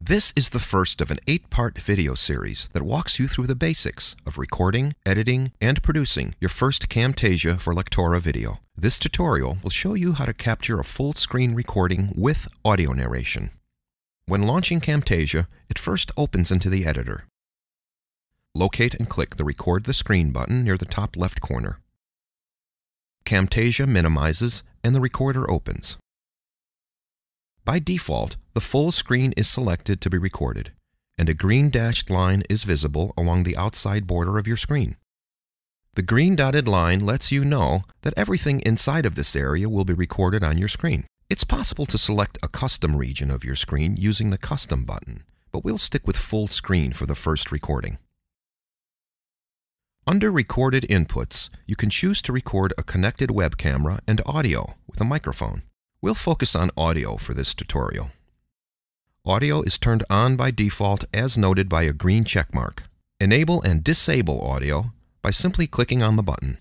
This is the first of an 8-part video series that walks you through the basics of recording, editing, and producing your first Camtasia for Lectora video. This tutorial will show you how to capture a full-screen recording with audio narration. When launching Camtasia, it first opens into the editor. Locate and click the Record the Screen button near the top left corner. Camtasia minimizes and the recorder opens. By default, the full screen is selected to be recorded, and a green dashed line is visible along the outside border of your screen. The green dotted line lets you know that everything inside of this area will be recorded on your screen. It's possible to select a custom region of your screen using the Custom button, but we'll stick with full screen for the first recording. Under Recorded Inputs, you can choose to record a connected web camera and audio with a microphone. We'll focus on audio for this tutorial. Audio is turned on by default as noted by a green check mark. Enable and disable audio by simply clicking on the button.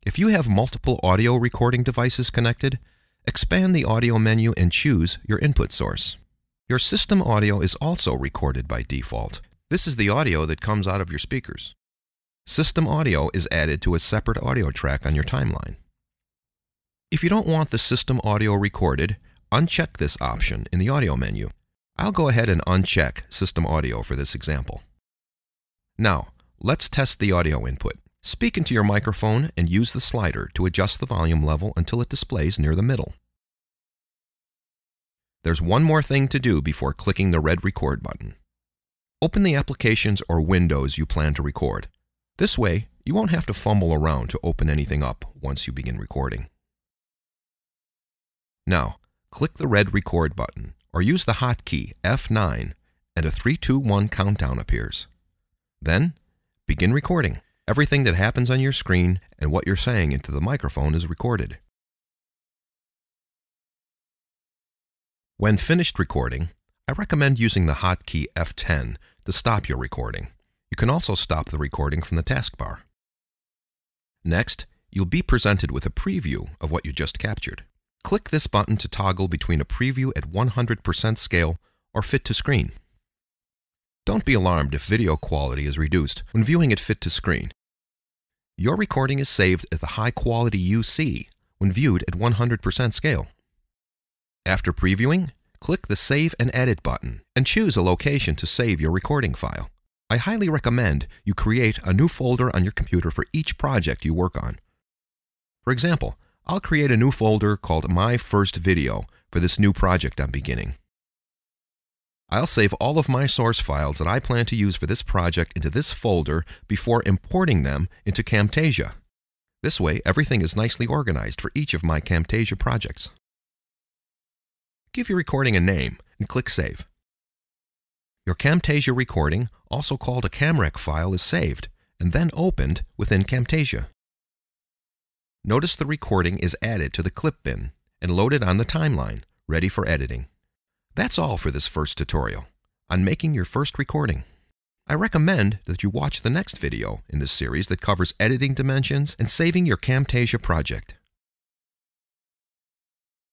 If you have multiple audio recording devices connected, expand the audio menu and choose your input source. Your system audio is also recorded by default. This is the audio that comes out of your speakers. System audio is added to a separate audio track on your timeline. If you don't want the system audio recorded, uncheck this option in the audio menu. I'll go ahead and uncheck system audio for this example. Now, let's test the audio input. Speak into your microphone and use the slider to adjust the volume level until it displays near the middle. There's one more thing to do before clicking the red record button. Open the applications or windows you plan to record. This way, you won't have to fumble around to open anything up once you begin recording. Now, click the red record button or use the hotkey F9 and a 3, 2, 1 countdown appears. Then, begin recording. Everything that happens on your screen and what you're saying into the microphone is recorded. When finished recording, I recommend using the hotkey F10 to stop your recording. You can also stop the recording from the taskbar. Next, you'll be presented with a preview of what you just captured. Click this button to toggle between a preview at 100% scale or fit to screen. Don't be alarmed if video quality is reduced when viewing it fit to screen. Your recording is saved at the high quality you see when viewed at 100% scale. After previewing, click the Save and Edit button and choose a location to save your recording file. I highly recommend you create a new folder on your computer for each project you work on. For example, I'll create a new folder called My First Video for this new project I'm beginning. I'll save all of my source files that I plan to use for this project into this folder before importing them into Camtasia. This way, everything is nicely organized for each of my Camtasia projects. Give your recording a name and click Save. Your Camtasia recording, also called a CamRec file, is saved and then opened within Camtasia. Notice the recording is added to the clip bin and loaded on the timeline, ready for editing. That's all for this first tutorial on making your first recording. I recommend that you watch the next video in this series that covers editing dimensions and saving your Camtasia project.